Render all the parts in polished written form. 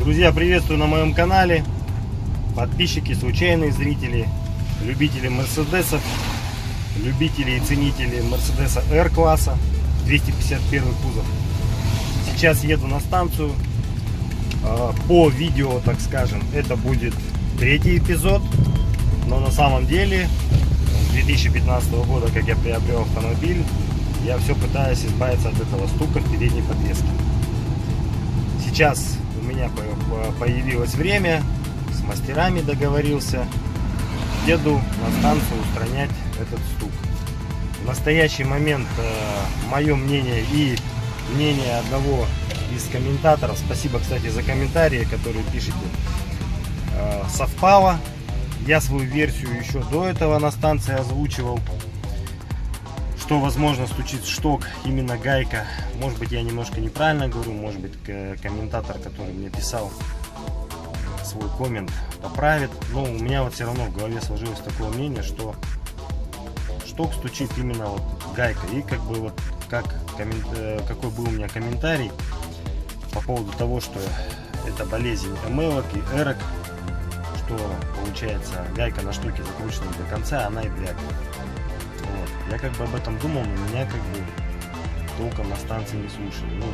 Друзья, приветствую на моем канале. Подписчики, случайные зрители, любители Мерседесов, любители и ценители Мерседеса R-класса, 251 кузов. Сейчас еду на станцию. По видео, так скажем, это будет третий эпизод. Но на самом деле, с 2015 года, как я приобрел автомобиль, я все пытаюсь избавиться от этого стука в передней подвеске. Сейчас у меня появилось время, с мастерами договорился, еду на станцию устранять этот стук. В настоящий момент мое мнение и мнение одного из комментаторов, спасибо, кстати, за комментарии, которые пишете, совпало. Я свою версию еще до этого на станции озвучивал, что возможно стучит шток, именно гайка. Может быть, я немножко неправильно говорю, может быть, комментатор, который мне писал свой коммент, поправит. Но у меня вот все равно в голове сложилось такое мнение, что шток стучит именно вот гайка. И как бы вот какой был у меня комментарий по поводу того, что это болезнь МЛ и эрок, что получается гайка на штоке закручена до конца, она и брякает. Вот. Я как бы об этом думал, но меня как бы толком на станции не слушали. Ну,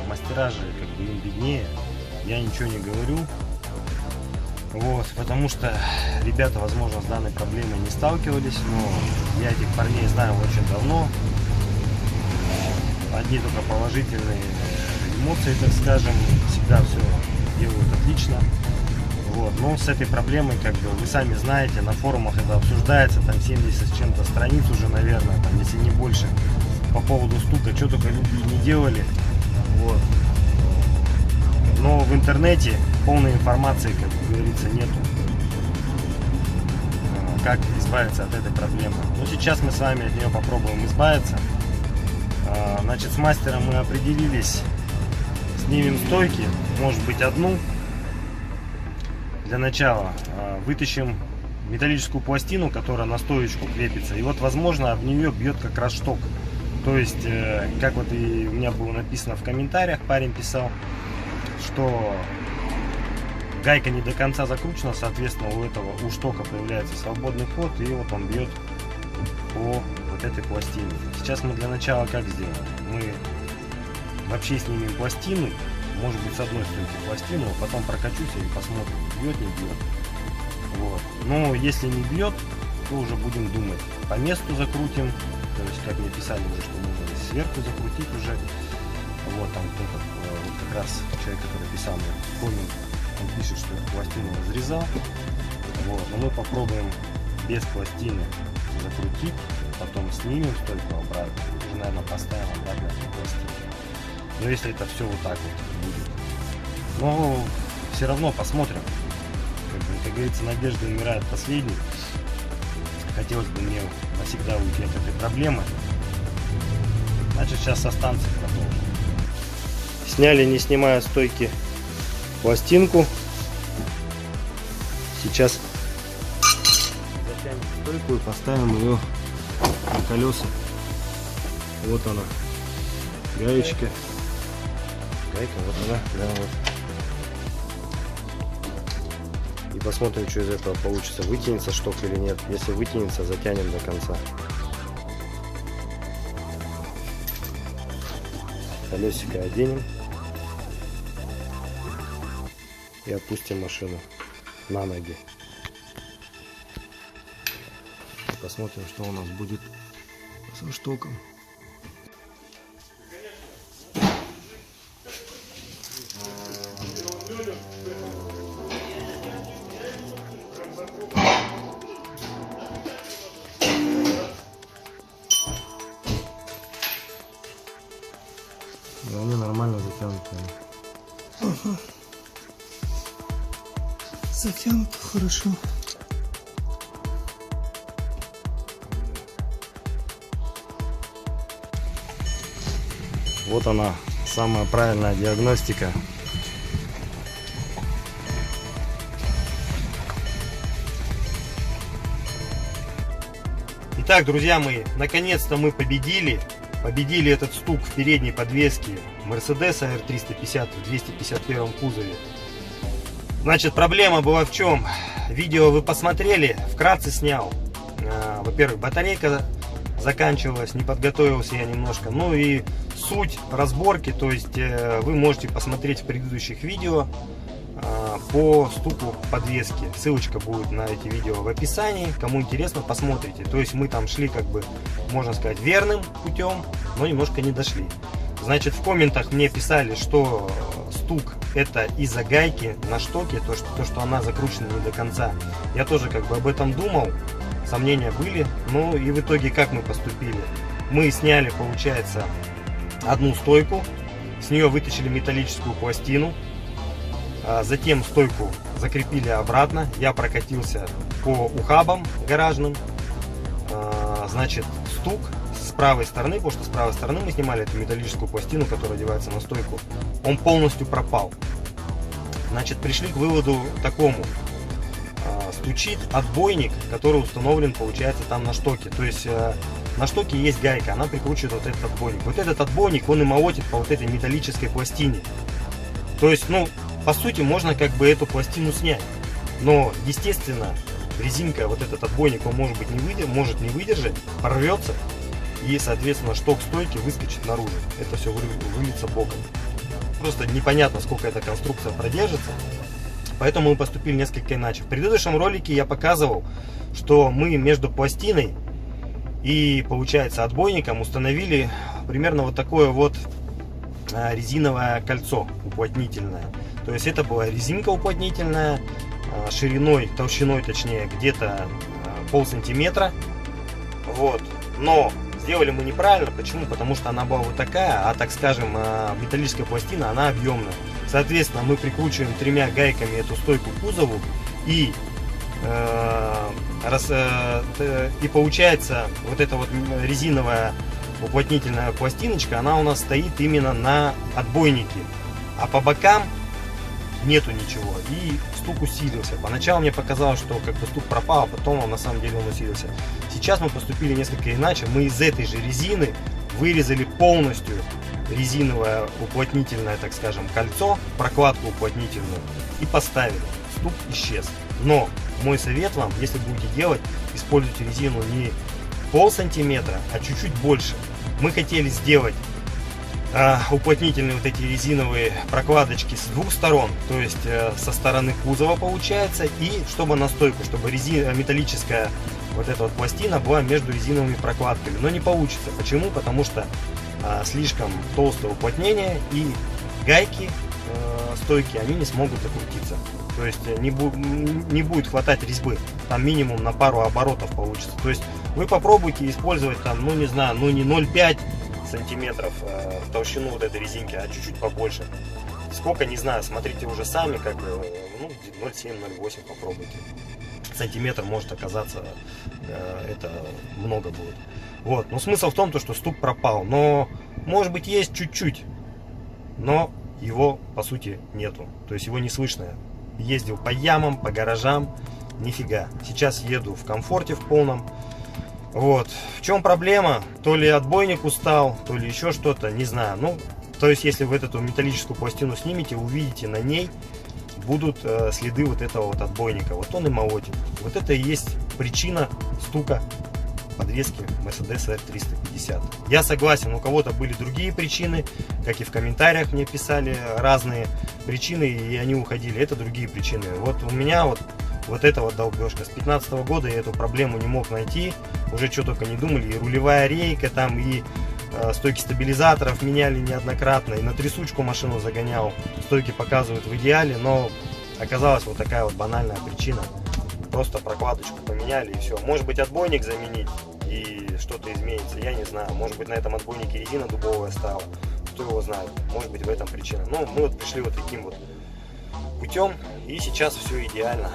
мастера же как бы им виднее, я ничего не говорю. Вот, потому что ребята, возможно, с данной проблемой не сталкивались, но я этих парней знаю очень давно. Одни только положительные эмоции, так скажем, всегда все делают отлично. Вот. Но с этой проблемой, как бы, вы сами знаете, на форумах это обсуждается, там 70 с чем-то страниц уже, наверное, там, если не больше, по поводу стука, что только люди не делали. Вот. Но в интернете полной информации, как говорится, нету, как избавиться от этой проблемы. Но сейчас мы с вами от нее попробуем избавиться. Значит, с мастером мы определились, снимем стойки, может быть, одну. Для начала вытащим металлическую пластину, которая на стоечку крепится, и вот, возможно, об нее бьет как раз шток. То есть, как вот и у меня было написано в комментариях, парень писал, что гайка не до конца закручена, соответственно, у штока появляется свободный ход, и вот он бьет по вот этой пластине. Сейчас мы для начала как сделаем? Мы вообще снимем пластину, может быть, с одной стойки пластину, а потом прокачусь и посмотрим, бьет, не бьет. Вот. Но если не бьет, то уже будем думать. По месту закрутим, то есть, как мне писали уже, что нужно сверху закрутить уже. Вот там кто-то, вот как раз человек, который писал мне коммент, он пишет, что пластину разрезал. Вот. Но мы попробуем без пластины закрутить, потом снимем стойку обратно, и, наверное, поставим обратно эту пластину. Но если это все вот так вот будет. Но все равно посмотрим. Как говорится, надежда умирает последней. Хотелось бы мне навсегда уйти от этой проблемы. Значит, сейчас со станции продолжим. Сняли, не снимая стойки, пластинку. Сейчас затянем стойку и поставим ее на колеса. Вот она, гаечка. Гайка, вот она, да, вот. И посмотрим, что из этого получится, вытянется шток или нет. Если вытянется, затянем до конца. Колесико оденем и опустим машину на ноги. Посмотрим, что у нас будет со штоком. Они нормально затянуты. Ага. Затянуто хорошо. Вот она, самая правильная диагностика. Итак, друзья мои, наконец-то мы победили этот стук в передней подвеске Mercedes R350 в 251 кузове. Значит, проблема была в чем? Видео вы посмотрели, вкратце снял. Во-первых, батарейка заканчивалась, не подготовился я немножко. Ну и суть разборки, то есть вы можете посмотреть в предыдущих видео по стуку подвески. Ссылочка будет на эти видео в описании. Кому интересно, посмотрите. То есть мы там шли, как бы, можно сказать, верным путем, но немножко не дошли. Значит, в комментах мне писали, что стук это из-за гайки на штоке, то, что она закручена не до конца. Я тоже как бы об этом думал, сомнения были. Ну и в итоге как мы поступили? Мы сняли, получается, одну стойку, с нее вытащили металлическую пластину, затем стойку закрепили обратно. Я прокатился по ухабам гаражным. Значит, стук с правой стороны, потому что с правой стороны мы снимали эту металлическую пластину, которая одевается на стойку, он полностью пропал. Значит, пришли к выводу такому: стучит отбойник, который установлен, получается, там на штоке. То есть на штоке есть гайка, она прикручивает вот этот отбойник. Вот этот отбойник, он и молотит по вот этой металлической пластине. То есть, ну, по сути, можно как бы эту пластину снять. Но, естественно, резинка, вот этот отбойник, он может не выдержать, порвется. И, соответственно, шток стойки выскочит наружу. Это все выльется боком. Просто непонятно, сколько эта конструкция продержится. Поэтому мы поступили несколько иначе. В предыдущем ролике я показывал, что мы между пластиной и, получается, отбойником установили примерно вот такое вот резиновое кольцо уплотнительное. То есть это была резинка уплотнительная шириной, толщиной точнее, где-то полсантиметра. Вот. Но сделали мы неправильно. Почему? Потому что она была вот такая, а, так скажем, металлическая пластина, она объемная. Соответственно, мы прикручиваем 3 гайками эту стойку к кузову, и получается вот эта вот резиновая уплотнительная пластиночка, она у нас стоит именно на отбойнике, а по бокам нету ничего, и стук усилился. Поначалу мне показалось, что как бы стук пропал, а потом на самом деле он усилился. Сейчас мы поступили несколько иначе. Мы из этой же резины вырезали полностью резиновое уплотнительное, так скажем, кольцо, прокладку уплотнительную, и поставили. Стук исчез. Но мой совет вам, если будете делать, используйте резину не полсантиметра, а чуть-чуть больше. Мы хотели сделать уплотнительные вот эти резиновые прокладочки с двух сторон, то есть со стороны кузова, получается, и чтобы на стойку, чтобы металлическая вот эта вот пластина была между резиновыми прокладками. Но не получится. Почему? Потому что слишком толстое уплотнение, и гайки стойки, они не смогут закрутиться. То есть не будет хватать резьбы. Там минимум на пару оборотов получится. То есть вы попробуйте использовать там, ну не знаю, ну не 0,5 сантиметров в толщину вот этой резинки, а чуть-чуть побольше. Сколько, не знаю, смотрите уже сами, как бы, ну, 0,7-0,8 попробуйте. Сантиметр может оказаться, это много будет. Вот, но смысл в том, что стук пропал, но, может быть, есть чуть-чуть, но его, по сути, нету. То есть его не слышно. Ездил по ямам, по гаражам, нифига. Сейчас еду в комфорте в полном. Вот. В чем проблема? То ли отбойник устал, то ли еще что-то, не знаю. Ну, то есть, если вы эту металлическую пластину снимете, увидите на ней будут следы вот этого вот отбойника. Вот он и молотит. Вот это и есть причина стука подвески Mercedes R350. Я согласен, у кого-то были другие причины, как и в комментариях мне писали разные причины, и они уходили. Это другие причины. Вот у меня вот эта вот долбежка. С 2015 года я эту проблему не мог найти. Уже что только не думали. И рулевая рейка там, и стойки стабилизаторов меняли неоднократно. И на трясучку машину загонял. Стойки показывают в идеале, но оказалась вот такая вот банальная причина. Просто прокладочку поменяли, и все. Может быть, отбойник заменить, и что-то изменится. Я не знаю. Может быть, на этом отбойнике резина дубовая стала. Кто его знает. Может быть, в этом причина. Но мы вот пришли вот таким вот путем, и сейчас все идеально.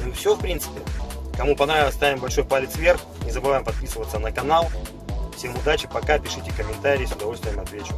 Ну и все, в принципе. Кому понравилось, ставим большой палец вверх. Не забываем подписываться на канал. Всем удачи, пока, пишите комментарии, с удовольствием отвечу.